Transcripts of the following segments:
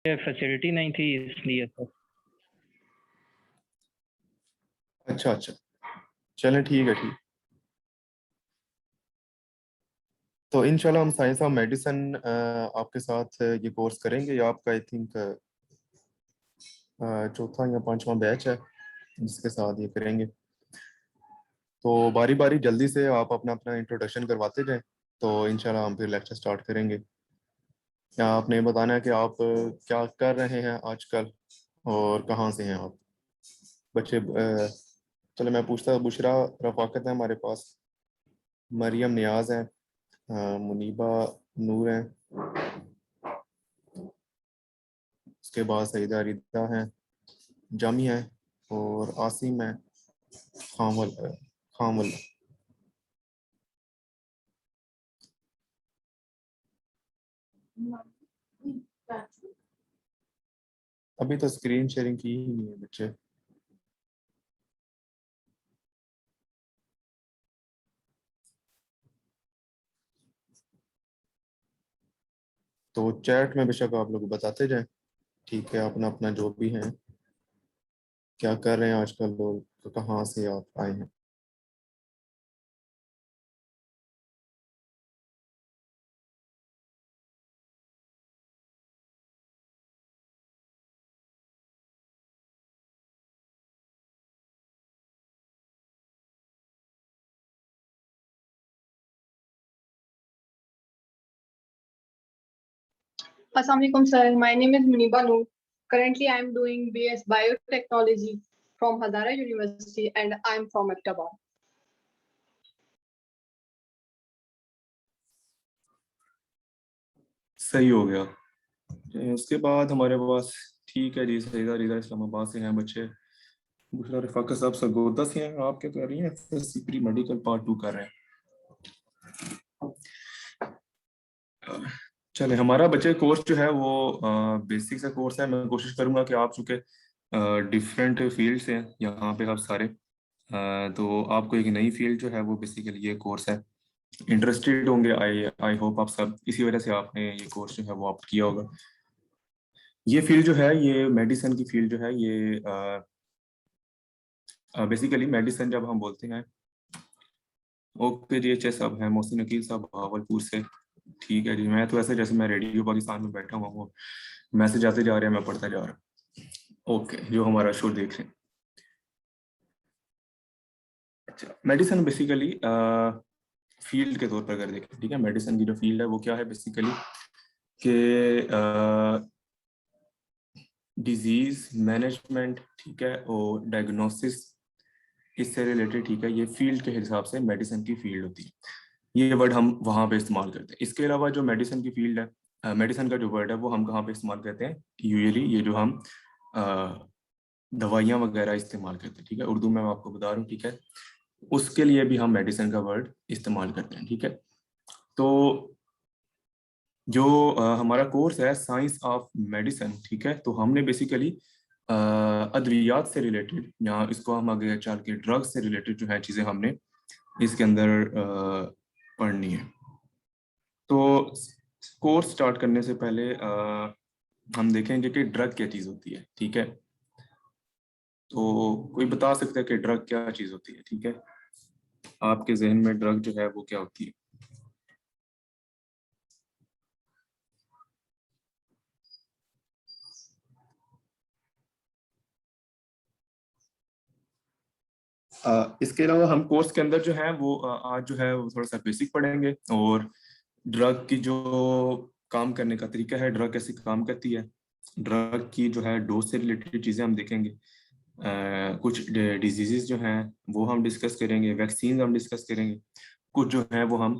Facility नहीं थी इसलिए। तो अच्छा अच्छा, चलें ठीक है ठीक। तो इंशाल्लाह हम साइंस ऑफ मेडिसिन आपके साथ ये कोर्स करेंगे। ये आपका आई थिंक चौथा या पांचवा बैच है जिसके साथ ये करेंगे। तो बारी बारी जल्दी से आप अपना अपना इंट्रोडक्शन करवाते जाएं, तो इंशाल्लाह हम फिर लेक्चर स्टार्ट करेंगे। क्या आपने बताना है कि आप क्या कर रहे हैं आजकल और कहाँ से हैं आप बच्चे। चलो मैं पूछता हूँ। बुशरा रफाकत है हमारे पास, मरियम नियाज है, मुनीबा नूर है, उसके बाद सईदा रिदा है, जामी है, और आसिम है, खामल खामल। अभी तो स्क्रीन शेयरिंग की ही नहीं है बच्चे। तो चैट में बेशक आप लोग बताते जाएं, ठीक है, अपना अपना जो भी है, क्या कर रहे हैं आजकल लोग, तो कहाँ से आप आए हैं। Assalamualaikum sir, my name is Muniba Noor. Currently I am doing BS Biotechnology from Hazara University and I am from Ahmedabad. सही हो गया। उसके बाद हमारे पास ठीक है जी, सईदा रिदा इस्लामाबाद से हैं बच्चे। बुशरा रफाकत साहब सरगोदा से हैं। आप क्या कर रही हैं? एफएससी प्री मेडिकल पार्ट 2 कर रहे हैं। चले, हमारा बच्चे कोर्स जो है वो बेसिक सा कोर्स है। मैं कोशिश करूंगा कि आप चूँकि डिफरेंट फील्ड्स हैं यहाँ पे आप सारे, तो आपको एक नई फील्ड जो है वो बेसिकली ये कोर्स है, इंटरेस्टेड होंगे। आई आई होप आप सब, इसी वजह से आपने ये कोर्स जो है वो ऑप्ट किया होगा। ये फील्ड जो है, ये मेडिसिन की फील्ड जो है, ये बेसिकली मेडिसिन जब हम बोलते हैं, ओके जी, एच साहब हैं, मोहसिन अकील साहब भावलपुर से, ठीक है जी। मैं तो ऐसे जैसे मैं रेडियो पाकिस्तान में बैठा हुआ हूँ, मैसेज आते जा रहे हैं, मैं पढ़ता जा रहा हूँ। ओके, जो हमारा शो देख रहे हैं। अच्छा, मेडिसिन बेसिकली फील्ड के तौर पर अगर देखें, ठीक है, मेडिसिन की जो फील्ड है वो क्या है बेसिकली कि डिजीज मैनेजमेंट, ठीक है, और डायग्नोसिस, इससे रिलेटेड, ठीक है, ये फील्ड के हिसाब से मेडिसिन की फील्ड होती है, ये वर्ड हम वहाँ पे इस्तेमाल करते हैं। इसके अलावा जो मेडिसिन की फील्ड है, मेडिसिन का जो वर्ड है वो हम कहाँ पे इस्तेमाल करते हैं, यूजुअली ये जो हम दवाइयाँ वगैरह इस्तेमाल करते हैं, ठीक है, उर्दू में मैं आपको बता रहा हूँ, ठीक है, उसके लिए भी हम मेडिसिन का वर्ड इस्तेमाल करते हैं, ठीक है। तो जो हमारा कोर्स है साइंस ऑफ मेडिसिन, ठीक है, तो हमने बेसिकली अद्वियात से रिलेटेड, या इसको हम आगे चल के ड्रग्स से रिलेटेड जो है चीज़ें हमने इसके अंदर पढ़नी है। तो कोर्स स्टार्ट करने से पहले हम देखेंगे कि ड्रग क्या चीज़ होती है, ठीक है। तो कोई बता सकता है कि ड्रग क्या चीज़ होती है, ठीक है, आपके जहन में ड्रग जो है वो क्या होती है? इसके अलावा हम कोर्स के अंदर जो है वो आज जो है वो थोड़ा सा बेसिक पढ़ेंगे, और ड्रग की जो काम करने का तरीका है, ड्रग कैसे काम करती है, ड्रग की जो है डोज से रिलेटेड चीज़ें हम देखेंगे, कुछ डिजीजेस जो हैं वो हम डिस्कस करेंगे, वैक्सीन हम डिस्कस करेंगे, कुछ जो है वो हम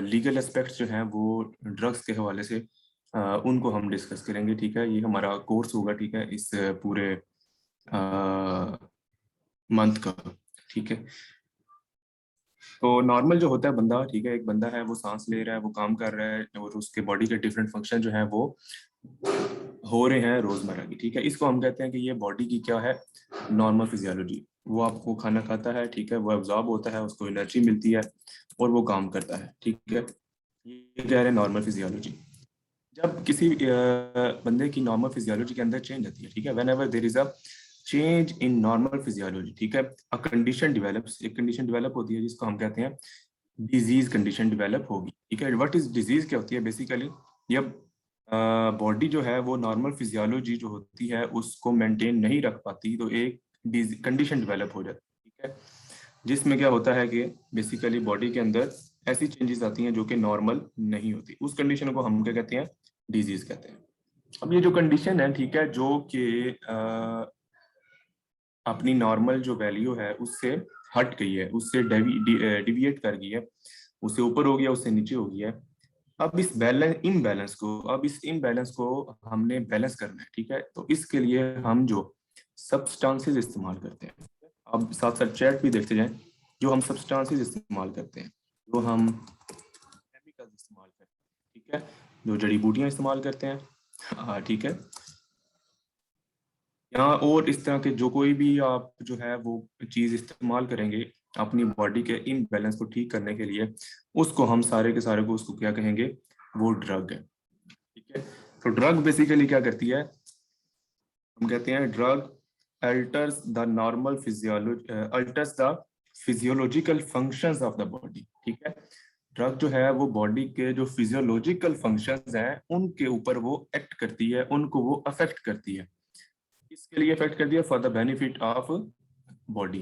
लीगल एस्पेक्ट्स जो हैं वो ड्रग्स के हवाले से उनको हम डिस्कस करेंगे, ठीक है। ये हमारा कोर्स होगा, ठीक है, इस पूरे मंथ का, ठीक है। तो नॉर्मल जो होता है बंदा, ठीक है, एक बंदा है वो सांस ले रहा है, वो काम कर रहा है, और उसके बॉडी के डिफरेंट फंक्शन जो है वो हो रहे हैं रोजमर्रा की, ठीक है। इसको हम कहते हैं कि ये बॉडी की क्या है, नॉर्मल फिजियोलॉजी। वो आपको खाना खाता है, ठीक है, वो एब्जॉर्ब होता है, उसको एनर्जी मिलती है और वो काम करता है, ठीक है। ये कह रहे हैं नॉर्मल फिजियोलॉजी। जब किसी बंदे की नॉर्मल फिजियोलॉजी के अंदर चेंज आती है, ठीक है, whenever there is a change in normal physiology, ठीक है, अ कंडीशन डेवलप्स, एक कंडीशन डेवलप होती है जिसको हम कहते हैं डिजीज कंडीशन डेवलप होगी, ठीक है। व्हाट इज डिजीज, क्या होती है बेसिकली, जब बॉडी जो है वो नॉर्मल फिजियोलॉजी जो होती है उसको मेंटेन नहीं रख पाती, तो एक कंडीशन डेवलप हो जाती है, ठीक है, जिसमें क्या होता है कि बेसिकली बॉडी के अंदर ऐसी चेंजेस आती हैं जो कि नॉर्मल नहीं होती, उस कंडीशन को हम क्या कहते हैं, डिजीज कहते हैं। अब ये जो कंडीशन है, ठीक है, जो कि अपनी नॉर्मल जो वैल्यू है उससे हट गई है, उससे डिविएट कर गई है, उससे ऊपर हो गया, उससे नीचे हो गया है। अब इस इम्बैलेंस को हमने बैलेंस करना है, ठीक है। तो इसके लिए हम जो सब्सटेंसेस इस्तेमाल करते हैं, अब साथ साथ चैट भी देखते जाएं, जो हम सब्सटेंसेस इस्तेमाल करते हैं, जो हम केमिकल्स इस्तेमाल करते हैं, ठीक है, जो जड़ी बूटियां इस्तेमाल करते हैं, हाँ, ठीक है, यहाँ और इस तरह के जो कोई भी आप जो है वो चीज़ इस्तेमाल करेंगे अपनी बॉडी के इम्बैलेंस को ठीक करने के लिए, उसको हम सारे के सारे को उसको क्या कहेंगे, वो ड्रग है, ठीक है। तो ड्रग बेसिकली क्या करती है, हम कहते हैं drug altars the physiological functions of the body, ठीक है। ड्रग जो है वो बॉडी के जो फिजियोलॉजिकल फंक्शंस हैं उनके ऊपर वो एक्ट करती है, उनको वो अफेक्ट करती है। इसके लिए इफेक्ट कर दिया for the benefit of body,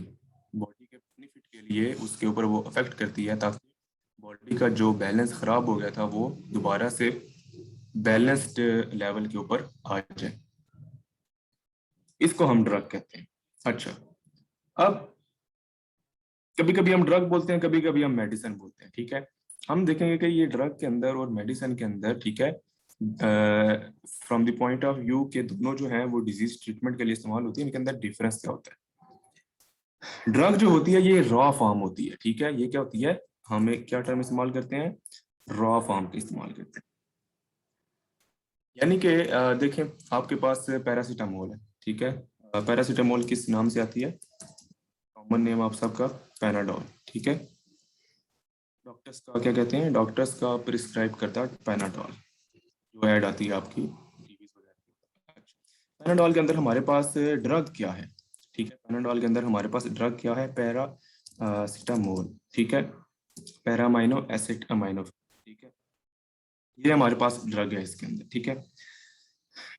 body के बेनिफिट के लिए उसके ऊपर वो अफेक्ट करती है, ताकि बॉडी का जो बैलेंस खराब हो गया था वो दोबारा से बैलेंस्ड लेवल के ऊपर आ जाए, इसको हम ड्रग कहते हैं। अच्छा, अब कभी कभी हम ड्रग बोलते हैं, कभी कभी हम मेडिसिन बोलते हैं, ठीक है। हम देखेंगे कि ये ड्रग के अंदर और मेडिसिन के अंदर, ठीक है, from the point of view के दोनों जो है वो डिजीज ट्रीटमेंट के लिए इस्तेमाल होती है, इनके अंदर डिफरेंस क्या होता है। ड्रग जो होती है ये रॉ फॉर्म होती है, ठीक है, ये क्या होती है, हम एक क्या टर्म इस्तेमाल करते हैं, रॉ फॉर्म का इस्तेमाल करते हैं। यानी कि देखें, आपके पास पैरासीटामोल है, ठीक है, पैरासीटामोल किस नाम से आती है, कॉमन नेम आप सबका पैनाडोल, ठीक है। डॉक्टर्स का क्या कहते हैं, डॉक्टर्स का प्रिस्क्राइब करता है पैनाडोल, जो ऐड आती है आपकी टीवी वगैरह। पैनाडोल के अंदर हमारे पास ड्रग क्या है, ठीक है, पैनाडोल के अंदर हमारे पास ड्रग क्या है, पैरासीटामोल, ठीक है, पैरामाइनो एसिड अमाइनो, ठीक है, ये हमारे पास ड्रग है इसके अंदर, ठीक है।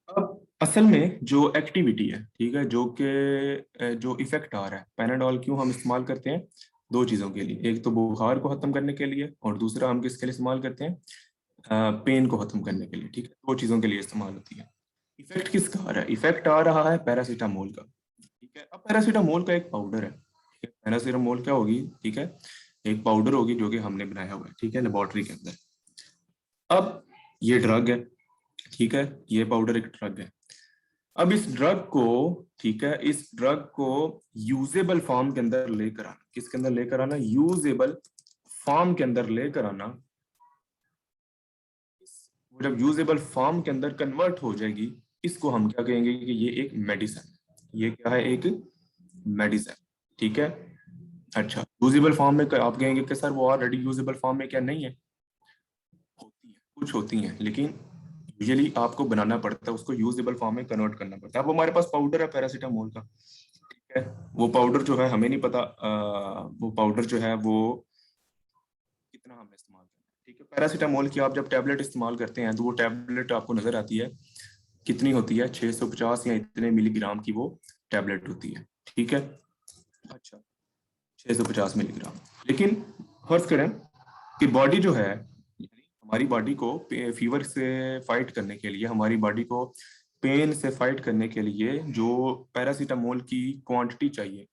अब असल में जो एक्टिविटी है, ठीक है, जो कि जो इफेक्ट आ रहा है, पैनाडोल क्यों हम इस्तेमाल करते हैं, दो चीज़ों के लिए, एक तो बुखार को खत्म करने के लिए, और दूसरा हम किसके लिए इस्तेमाल करते हैं, पेन को खत्म करने के लिए, ठीक है, दो चीज़ों के लिए इस्तेमाल होती है। इफेक्ट किसका आ रहा है? इफेक्ट आ रहा है पैरासीटामोल का, ठीक है। अब पैरासीटामोल का एक पाउडर है, ठीक है? पैरासीटामोल क्या होगी, ठीक है, एक पाउडर होगी जो कि हमने बनाया हुआ है, ठीक है, लेबोरेटरी के अंदर। अब ये ड्रग है, ठीक है, ये पाउडर एक ड्रग है। अब इस ड्रग को, ठीक है, इस ड्रग को यूजेबल फॉर्म के अंदर लेकर आना, किसके अंदर लेकर आना? यूजेबल फॉर्म के अंदर लेकर आना। वो जब यूजेबल फॉर्म के अंदर कन्वर्ट हो जाएगी, इसको हम क्या कहेंगे कि ये एक मेडिसिन, ये क्या है? एक मेडिसिन, ठीक है। अच्छा, यूजेबल फॉर्म में आप कहेंगे कि सर वो ऑलरेडी यूजेबल फॉर्म में क्या नहीं है? होती है, कुछ होती हैं, लेकिन यूजुअली आपको बनाना पड़ता है, उसको यूजेबल फॉर्म में कन्वर्ट करना पड़ता है। अब हमारे पास पाउडर है पैरासीटामोल का, ठीक है, वो पाउडर जो है हमें नहीं पता वो पाउडर जो है वो कितना हमें इस्तेमाल करना है, ठीक है। पैरासीटामोल की आप जब टैबलेट इस्तेमाल करते हैं तो वो टैबलेट आपको नजर आती है, कितनी होती है? 650 या इतने मिलीग्राम की वो टैबलेट होती है, ठीक है। अच्छा, 650 मिलीग्राम। लेकिन फर्ज करें कि बॉडी जो है, हमारी बॉडी को फीवर से फाइट करने के लिए, हमारी बॉडी को पेन से फाइट करने के लिए जो पैरासीटामोल की क्वांटिटी चाहिए,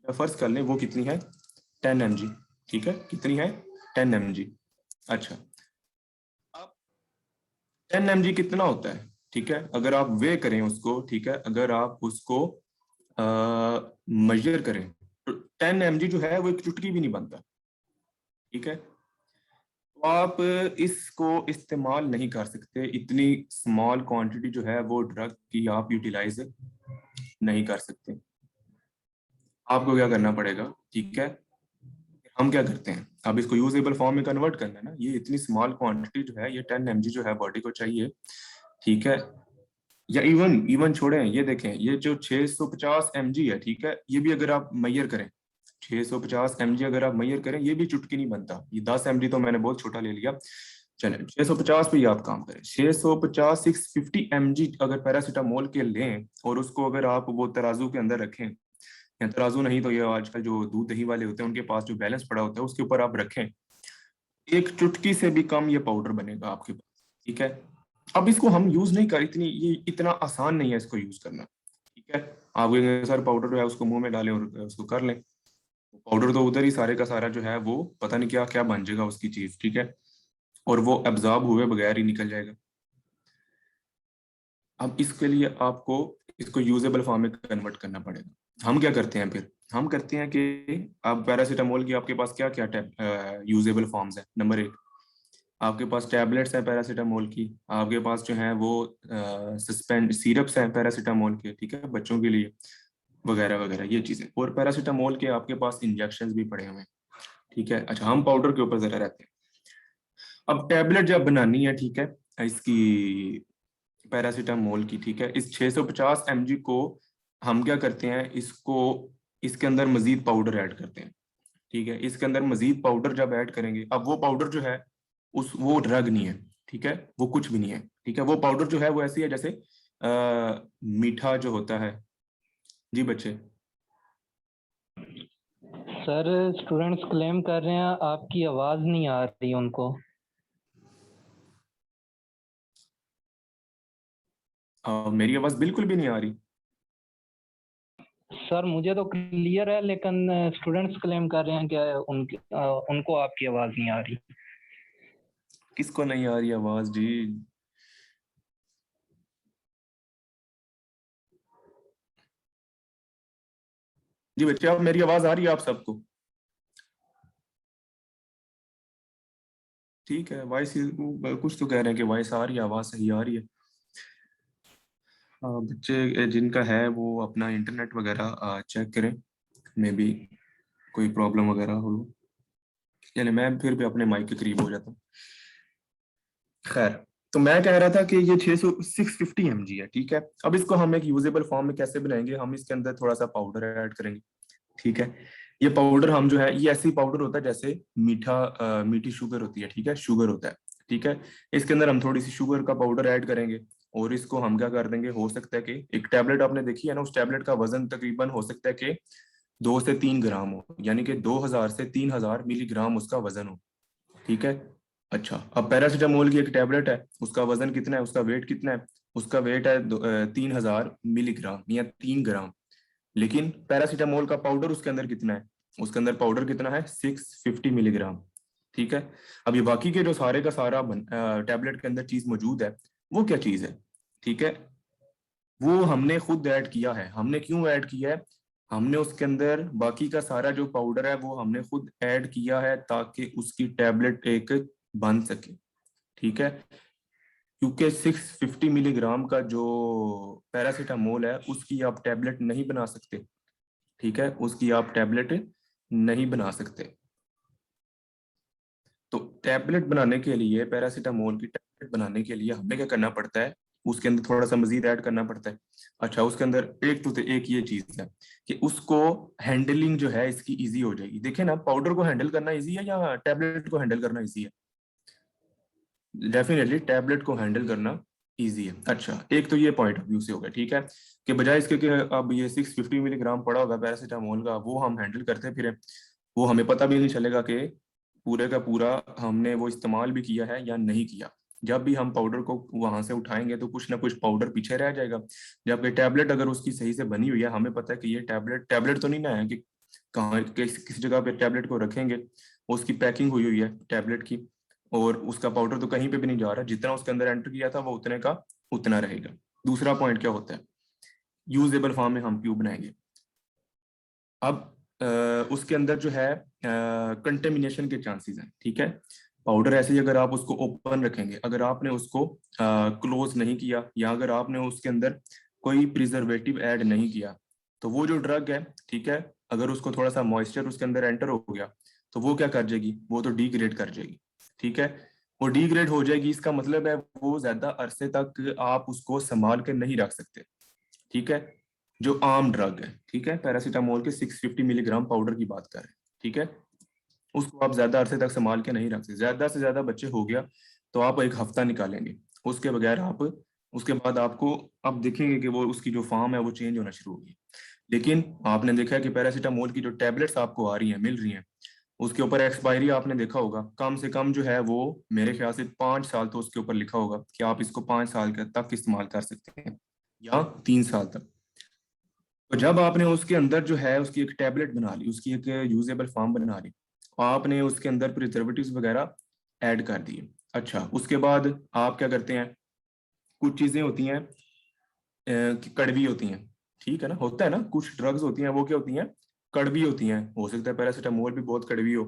फर्ज कर लें वो कितनी है? 10 mg, ठीक है, कितनी है? 10 mg। अच्छा, अब 10 mg कितना होता है, ठीक है, अगर आप वे करें उसको, ठीक है, अगर आप उसको मेजर करें तो 10 mg जो है वो एक चुटकी भी नहीं बनता, ठीक है। तो आप इसको इस्तेमाल नहीं कर सकते, इतनी स्मॉल क्वांटिटी जो है वो ड्रग की आप यूटिलाइज नहीं कर सकते। आपको क्या करना पड़ेगा, ठीक है, हम क्या करते हैं, अब इसको यूजेबल फॉर्म में कन्वर्ट करना है ना, ये इतनी स्मॉल क्वांटिटी जो है, ये 10 mg जो है बॉडी को चाहिए, ठीक है। या इवन इवन छोड़ें, ये देखें, ये जो 650 mg है, ठीक है, ये भी अगर आप मैयर करें, 650 mg अगर आप मैयर करें, ये भी चुटकी नहीं बनता। ये 10 mg तो मैंने बहुत छोटा ले लिया, चलें 650 पे ही आप काम करें। 650 650 mg अगर पैरासीटामोल के लें और उसको अगर आप वो तराजू के अंदर रखें, या तराजू नहीं तो ये आजकल जो दूध दही वाले होते हैं उनके पास जो बैलेंस पड़ा होता है उसके ऊपर आप रखें, एक चुटकी से भी कम ये पाउडर बनेगा आपके पास, ठीक है। अब इसको हम यूज नहीं कर, इतनी ये इतना आसान नहीं है इसको यूज करना, ठीक है। आप सर पाउडर जो है उसको मुंह में डालें और उसको कर लें, पाउडर तो उधर ही सारे का सारा जो है वो पता नहीं क्या क्या बन जाएगा उसकी चीज, ठीक है, और वो एब्जॉर्ब हुए बगैर ही निकल जाएगा। अब इसके लिए आपको इसको यूजेबल फॉर्म में कन्वर्ट करना पड़ेगा। हम क्या करते हैं फिर? हम करते हैं कि अब पैरासीटामोल की आपके पास क्या क्या यूजेबल फॉर्म्स है। नंबर 1, आपके पास टैबलेट्स हैं पैरासीटामोल की, आपके पास जो है वो सस्पेंड सिरप्स हैं पैरासीटामोल के, ठीक है, बच्चों के लिए वगैरह वगैरह ये चीजें, और पैरासीटामोल के आपके पास इंजेक्शंस भी पड़े हुए हैं, ठीक है। अच्छा, हम पाउडर के ऊपर जरा रहते हैं। अब टैबलेट जब बनानी है, ठीक है, इसकी पैरासीटामोल की, ठीक है, इस 650 mg को हम क्या करते हैं, इसको इसके अंदर मजीद पाउडर ऐड करते हैं, ठीक है। इसके अंदर मजीद पाउडर जब ऐड करेंगे, अब वो पाउडर जो है वो ड्रग नहीं है, ठीक है, वो कुछ भी नहीं है, ठीक है। वो पाउडर जो है वो ऐसी है जैसे मीठा जो होता है। जी बच्चे। सर स्टूडेंट्स क्लेम कर रहे हैं आपकी आवाज नहीं आ रही उनको। मेरी आवाज बिल्कुल भी नहीं आ रही। सर मुझे तो क्लियर है, लेकिन स्टूडेंट्स क्लेम कर रहे हैं कि उनको आपकी आवाज नहीं आ रही। किसको नहीं आ रही आवाज जी? जी बच्चे, अब मेरी आवाज आ रही है आप सबको? ठीक है, वॉइस कुछ तो कह रहे हैं कि वॉइस आ रही है, आवाज सही आ रही है। बच्चे जिनका है वो अपना इंटरनेट वगैरह चेक करें, मे बी कोई प्रॉब्लम वगैरह हो। यानी मैं फिर भी अपने माइक के करीब हो जाता हूँ। खैर, तो मैं कह रहा था कि ये 650 mg है, ठीक है। अब इसको हम एक यूजेबल फॉर्म में कैसे बनाएंगे? हम इसके अंदर थोड़ा सा पाउडर ऐड करेंगे, ठीक है। ये पाउडर हम जो है, ये ऐसी पाउडर होता है जैसे मीठी शुगर होती है, ठीक है, शुगर होता है, ठीक है। इसके अंदर हम थोड़ी सी शुगर का पाउडर ऐड करेंगे और इसको हम क्या कर देंगे, हो सकता है कि एक टैबलेट आपने देखी है ना, उस टैबलेट का वजन तकरीबन हो सकता है कि 2 से 3 ग्राम हो, यानी कि 2000 से 3000 मिलीग्राम उसका वजन हो, ठीक है। अच्छा, अब पैरासीटामोल की एक टैबलेट है, उसका वजन कितना है, उसका वेट कितना है? उसका वेट है 3000 मिलीग्राम या 3 ग्राम। लेकिन पैरासीटामोल का पाउडर उसके अंदर कितना है, उसके अंदर पाउडर कितना है 650 मिलीग्राम। ठीक है, अब ये बाकी के जो सारे का सारा टैबलेट के अंदर चीज मौजूद है वो क्या चीज है, ठीक है, वो हमने खुद ऐड किया है। हमने क्यों ऐड किया है, हमने उसके अंदर बाकी का सारा जो पाउडर है वो हमने खुद ऐड किया है ताकि उसकी टैबलेट एक बन सके। ठीक है, क्योंकि 650 मिलीग्राम का जो पैरासीटामोल है उसकी आप टैबलेट नहीं बना सकते। ठीक है, उसकी आप टैबलेट नहीं बना सकते। तो टैबलेट बनाने के लिए, पैरासीटामोल की टैबलेट बनाने के लिए हमें क्या करना पड़ता है, उसके अंदर थोड़ा सा मजीद ऐड करना पड़ता है। अच्छा, उसके अंदर एक ये चीज है कि उसको हैंडलिंग जो है इसकी इजी हो जाएगी। देखें ना, पाउडर को हैंडल करना इजी है या टैबलेट को हैंडल करना इजी है? डेफिनेटली टैबलेट को हैंडल करना इजी है। अच्छा, एक तो ये पॉइंट ऑफ व्यू से हो गया। ठीक है, कि बजाय इसके कि अब ये 650 मिलीग्राम पड़ा होगा पैरासीटामोल का, वो हम हैंडल करते फिर वो हमें पता भी नहीं चलेगा कि पूरे का पूरा हमने वो इस्तेमाल भी किया है या नहीं किया। जब भी हम पाउडर को वहां से उठाएंगे तो कुछ ना कुछ पाउडर पीछे रह जाएगा। जबकि टैबलेट अगर उसकी सही से बनी हुई है, हमें पता है कि ये टैबलेट तो नहीं ना है कि कहाँ किस जगह पे टैबलेट को रखेंगे, उसकी पैकिंग हुई हुई है टैबलेट की, और उसका पाउडर तो कहीं पे भी नहीं जा रहा, जितना उसके अंदर एंटर किया था वो उतने का उतना रहेगा। दूसरा पॉइंट क्या होता है, यूजेबल फॉर्म में हम क्यों बनाएंगे। अब उसके अंदर जो है कंटेमिनेशन के चांसेस हैं। ठीक है, पाउडर ऐसे ही अगर आप उसको ओपन रखेंगे, अगर आपने उसको क्लोज नहीं किया, या अगर आपने उसके अंदर कोई प्रिजर्वेटिव ऐड नहीं किया, तो वो जो ड्रग है, ठीक है, अगर उसको थोड़ा सा मॉइस्चर उसके अंदर एंटर हो गया तो वो क्या कर जाएगी, वो तो डिग्रेड कर जाएगी। ठीक है, वो डिग्रेड हो जाएगी, इसका मतलब है वो ज्यादा अरसे तक आप उसको संभाल के नहीं रख सकते। ठीक है, जो आम ड्रग है, ठीक है, पैरासीटामोल के 650 मिलीग्राम पाउडर की बात कर रहे हैं। ठीक है, उसको आप ज्यादा अरसे तक संभाल के नहीं रख सकते। ज्यादा से ज्यादा बच्चे हो गया तो आप एक हफ्ता निकालेंगे, उसके बगैर आप, उसके बाद आपको अब देखेंगे कि वो उसकी जो फॉर्म है वो चेंज होना शुरू होगी। लेकिन आपने देखा है कि पैरासीटामोल की जो टैबलेट्स आपको आ रही हैं, मिल रही हैं, उसके ऊपर एक्सपायरी आपने देखा होगा, कम से कम जो है वो मेरे ख्याल से 5 साल तो उसके ऊपर लिखा होगा कि आप इसको 5 साल तक इस्तेमाल कर सकते हैं, या 3 साल तक। तो जब आपने उसके अंदर जो है उसकी एक टैबलेट बना ली, उसकी एक यूजेबल फॉर्म बना ली, आपने उसके अंदर प्रिजर्वेटिव्स वगैरह ऐड कर दिए। अच्छा, उसके बाद आप क्या करते हैं, कुछ चीजें होती हैं कि कड़वी होती हैं। ठीक है ना, होता है ना, कुछ ड्रग्स होती हैं वो क्या होती हैं, कड़वी होती हैं। हो सकता है पैरासीटामोल भी बहुत कड़वी हो।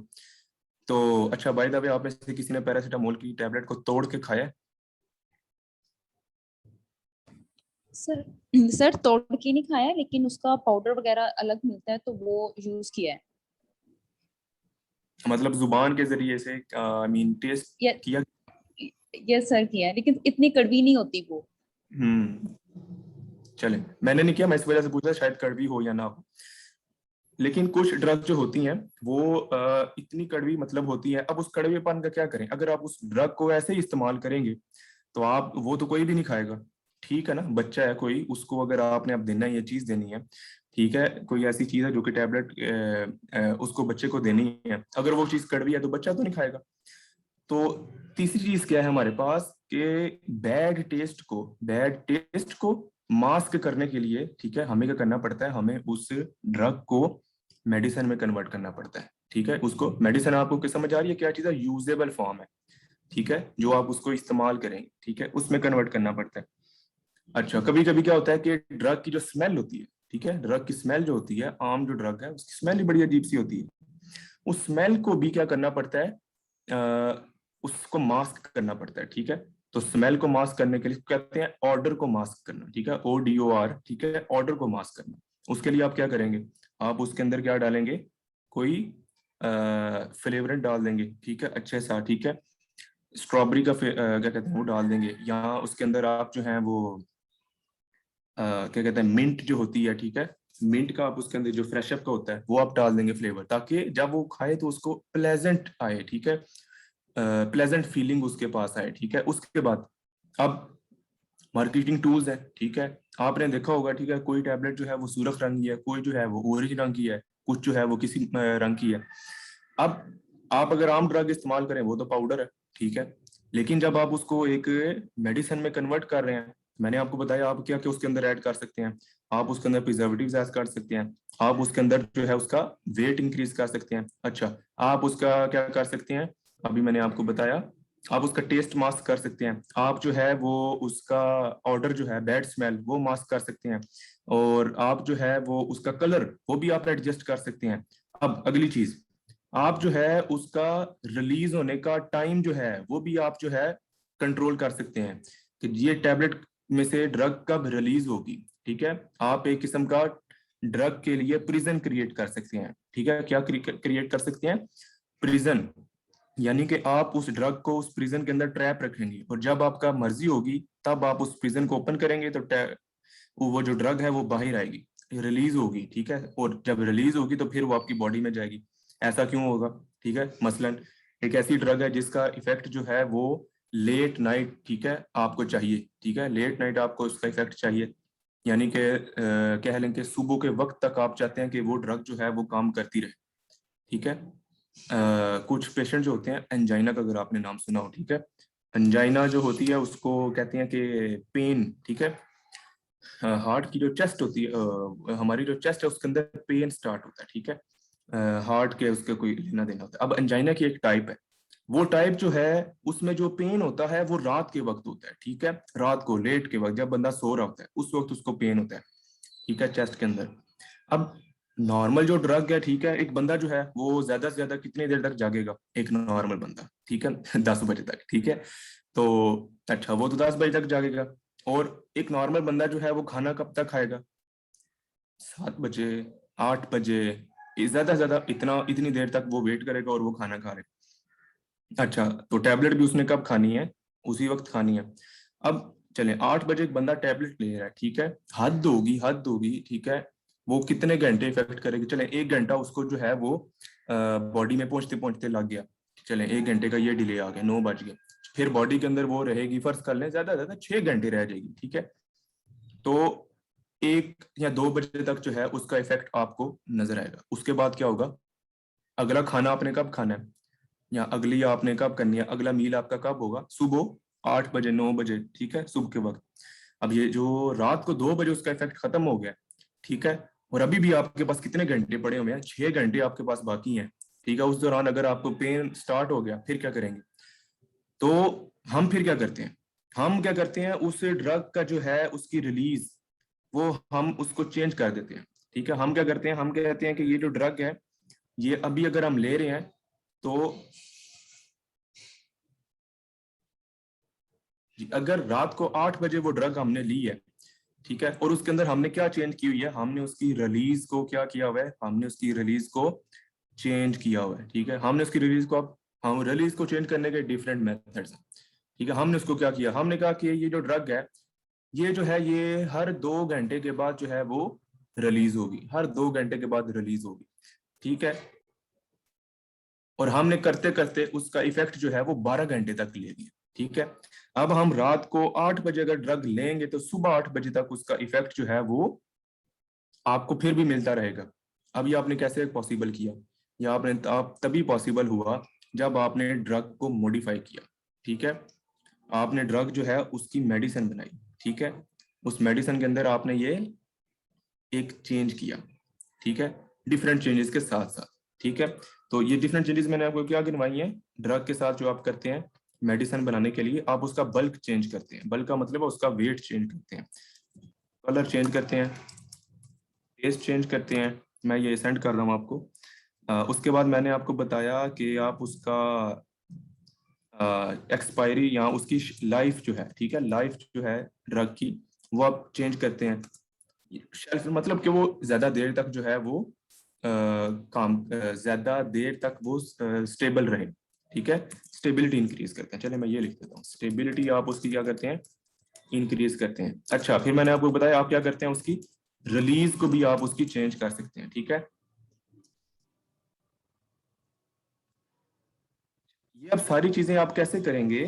तो अच्छा, बाय द वे, आप में से किसी ने पैरासीटामोल की टैबलेट को तोड़ के खाया है? सर सर तोड़ के नहीं खाया, लेकिन उसका पाउडर वगैरह अलग मिलता है तो वो यूज किया है। मतलब जुबान के जरिए से मीन टेस्ट किया? यस सर, किया है, लेकिन इतनी कड़वी नहीं होती वो। चले, मैंने नहीं किया, मैं इस वजह से पूछा शायद कड़वी हो या ना हो। लेकिन कुछ ड्रग जो होती हैं वो इतनी कड़वी मतलब होती है। अब उस कड़वेपन का क्या करें, अगर आप उस ड्रग को ऐसे ही इस्तेमाल करेंगे तो आप, वो तो कोई भी नहीं खाएगा। ठीक है ना, बच्चा है कोई, उसको अगर आपने अब देना है, ये चीज देनी है, ठीक है, कोई ऐसी चीज है जो कि टैबलेट उसको बच्चे को देनी है, अगर वो चीज कड़वी है तो बच्चा तो नहीं खाएगा। तो तीसरी चीज क्या है हमारे पास, कि बैड टेस्ट को मास्क करने के लिए, ठीक है, हमें क्या करना पड़ता है, हमें उस ड्रग को मेडिसिन में कन्वर्ट करना पड़ता है। ठीक है, उसको मेडिसिन, आपको क्या समझ आ रही है क्या चीज है, यूजेबल फॉर्म है, ठीक है, जो आप उसको इस्तेमाल करेंगे, ठीक है, उसमें कन्वर्ट करना पड़ता है। अच्छा, कभी कभी क्या होता है कि ड्रग की जो स्मेल होती है, ठीक है, ड्रग की स्मेल जो होती है, आम जो ड्रग है उसकी स्मेल ही बड़ी अजीब सी होती है, उस स्मेल को भी क्या करना पड़ता है, उसको मास्क करना पड़ता है। ठीक है, तो स्मेल को मास्क करने के लिए कहते हैं ऑर्डर को मास्क करना। ठीक है, ODOR, ठीक है, ऑर्डर को मास्क करना। उसके लिए आप क्या करेंगे, आप उसके अंदर क्या डालेंगे, कोई फ्लेवरेंट डाल देंगे, ठीक है, अच्छे सा, ठीक है, स्ट्रॉबेरी का क्या कहते हैं वो डाल देंगे, या उसके अंदर आप जो है वो क्या कहते हैं, मिंट जो होती है, ठीक है, मिंट का आप उसके अंदर जो फ्रेश अप का होता है वो आप डाल देंगे फ्लेवर, ताकि जब वो खाए तो उसको प्लेजेंट आए, ठीक है, प्लेजेंट फीलिंग उसके पास आए। ठीक है, उसके बाद अब मार्केटिंग टूल्स है, ठीक है, आपने देखा होगा, ठीक है, कोई टैबलेट जो है वो सुर्ख रंग की है, कोई जो है वो ऑरेंज रंग की है, कुछ जो है वो किसी रंग की है। अब आप अगर आम ड्रग इस्तेमाल करें वो तो पाउडर है, ठीक है, लेकिन जब आप उसको एक मेडिसिन में कन्वर्ट कर रहे हैं मैंने आपको बताया आप क्या क्या उसके अंदर ऐड कर सकते हैं। आप उसके अंदर प्रिजर्वेटिव्स ऐड कर सकते हैं, आप उसके अंदर जो है उसका वेट इंक्रीज कर सकते हैं। अच्छा, आप उसका क्या कर सकते हैं, अभी मैंने आपको बताया, आप उसका टेस्ट मास्क कर सकते हैं, आप जो है वो उसका ऑर्डर जो है बैड स्मेल वो मास्क कर सकते हैं, और आप जो है वो उसका कलर वो भी आप एडजस्ट कर सकते हैं। अब अगली चीज, आप जो है उसका रिलीज होने का टाइम जो है वो भी आप जो है कंट्रोल कर सकते हैं कि ये टैबलेट में से ड्रग कब रिलीज होगी। ठीक है, आप एक किस्म का ड्रग के लिए प्रिजन क्रिएट कर सकते हैं। ठीक है, क्या क्रिएट कर सकते हैं, प्रिजन, यानी कि आप उस ड्रग को उस प्रिजन के अंदर ट्रैप रखेंगे, और जब आपका मर्जी होगी तब आप उस प्रिजन को ओपन करेंगे तो वो जो ड्रग है वो बाहर आएगी, रिलीज होगी। ठीक है, और जब रिलीज होगी तो फिर वो आपकी बॉडी में जाएगी। ऐसा क्यों होगा, ठीक है, मसलन एक ऐसी ड्रग है जिसका इफेक्ट जो है वो लेट नाइट, ठीक है, आपको चाहिए। ठीक है, लेट नाइट आपको उसका इफेक्ट चाहिए, यानी कि कह लें कि सुबह के वक्त तक आप चाहते हैं कि वो ड्रग जो है वो काम करती रहे। ठीक है, कुछ पेशेंट जो होते हैं एंजाइना का, अगर आपने नाम सुना हो, ठीक है, एंजाइना जो होती है उसको कहते हैं कि पेन, ठीक है, हार्ट की जो चेस्ट होती है, हमारी जो चेस्ट है उसके अंदर पेन स्टार्ट होता है। ठीक है, हार्ट के उसके कोई लेना देना होता है। अब एंजाइना की एक टाइप है, वो टाइप जो है उसमें जो पेन होता है वो रात के वक्त होता है। ठीक है, रात को लेट के वक्त जब बंदा सो रहा होता है उस वक्त उसको पेन होता है। ठीक है, चेस्ट के अंदर। अब नॉर्मल जो ड्रग है, ठीक है, एक बंदा जो है वो ज्यादा से ज्यादा कितनी देर तक जागेगा, एक नॉर्मल बंदा, ठीक है 10 बजे तक। ठीक है, तो अच्छा वो तो 10 बजे तक जागेगा, और एक नॉर्मल बंदा जो है वो खाना कब तक खाएगा, 7 बजे, 8 बजे, ज्यादा से ज्यादा इतनी देर तक वो वेट करेगा और वो खाना खा लेगा। अच्छा, तो टैबलेट भी उसने कब खानी है, उसी वक्त खानी है। अब चले 8 बजे एक बंदा टैबलेट ले रहा है, ठीक है, हद होगी, हद होगी, ठीक है, वो कितने घंटे इफेक्ट करेगी, चले 1 घंटा उसको जो है वो बॉडी में पहुंचते पहुंचते लग गया, चले 1 घंटे का ये डिले आ गया, 9 बज गए, फिर बॉडी के अंदर वो रहेगी, फर्ज कर लें ज्यादा ज्यादा 6 घंटे रह जाएगी। ठीक है, तो 1 या 2 बजे तक जो है उसका इफेक्ट आपको नजर आएगा। उसके बाद क्या होगा, अगला खाना आपने कब खाना है, या अगली आपने कब करनी है, अगला मील आपका कब होगा, सुबह 8 बजे, 9 बजे, ठीक है, सुबह के वक्त। अब ये जो रात को 2 बजे उसका इफेक्ट खत्म हो गया, ठीक है, और अभी भी आपके पास कितने घंटे पड़े हुए हैं, 6 घंटे आपके पास बाकी हैं। ठीक है, उस दौरान अगर आपको पेन स्टार्ट हो गया फिर क्या करेंगे, तो हम फिर क्या करते हैं, हम क्या करते हैं, उस ड्रग का जो है उसकी रिलीज वो हम उसको चेंज कर देते हैं। ठीक है, हम क्या करते हैं, हम कहते हैं कि ये जो ड्रग है ये अभी अगर हम ले रहे हैं तो अगर रात को 8 बजे वो ड्रग हमने ली है, ठीक है, और उसके अंदर हमने क्या चेंज की हुई है, हमने उसकी रिलीज को क्या किया हुआ है, हमने उसकी रिलीज को चेंज किया हुआ है। ठीक है, हमने उसकी रिलीज को, अब हम रिलीज को चेंज करने के डिफरेंट मेथड्स हैं। ठीक है, हमने उसको क्या किया, हमने कहा कि ये जो ड्रग है ये जो है ये हर 2 घंटे के बाद जो है वो रिलीज होगी, हर 2 घंटे के बाद रिलीज होगी। ठीक है, और हमने करते करते उसका इफेक्ट जो है वो 12 घंटे तक ले लिया। ठीक है, अब हम रात को 8 बजे अगर ड्रग लेंगे तो सुबह 8 बजे तक उसका इफेक्ट जो है वो आपको फिर भी मिलता रहेगा। अब ये आपने कैसे पॉसिबल किया, या आपने आप तभी पॉसिबल हुआ जब आपने ड्रग को मॉडिफाई किया। ठीक है, आपने ड्रग जो है उसकी मेडिसिन बनाई। ठीक है, उस मेडिसिन के अंदर आपने ये एक चेंज किया। ठीक है, डिफरेंट चेंजेस के साथ साथ। ठीक है, तो ये डिफरेंट चेंजेस मैंने आपको क्या गिनवाई है, ड्रग के साथ जो आप करते हैं मेडिसिन बनाने के लिए, आप उसका बल्क चेंज करते हैं, बल्क का मतलब है उसका वेट चेंज करते हैं, कलर चेंज करते हैं, टेस्ट चेंज करते हैं। मैं ये सेंड कर रहा हूँ आपको। उसके बाद मैंने आपको बताया कि आप उसका एक्सपायरी या उसकी लाइफ जो है, ठीक है, लाइफ जो है ड्रग की वो आप चेंज करते हैं। शेल्फ मतलब कि वो ज्यादा देर तक जो है वो ज्यादा देर तक वो स्टेबल रहे। ठीक है, स्टेबिलिटी इंक्रीज करते हैं। चले मैं ये लिख देता हूँ, स्टेबिलिटी आप उसकी क्या करते हैं, इंक्रीज करते हैं। अच्छा, फिर मैंने आपको बताया आप क्या करते हैं, उसकी रिलीज को भी आप उसकी चेंज कर सकते हैं। ठीक है, ये अब सारी चीजें आप कैसे करेंगे,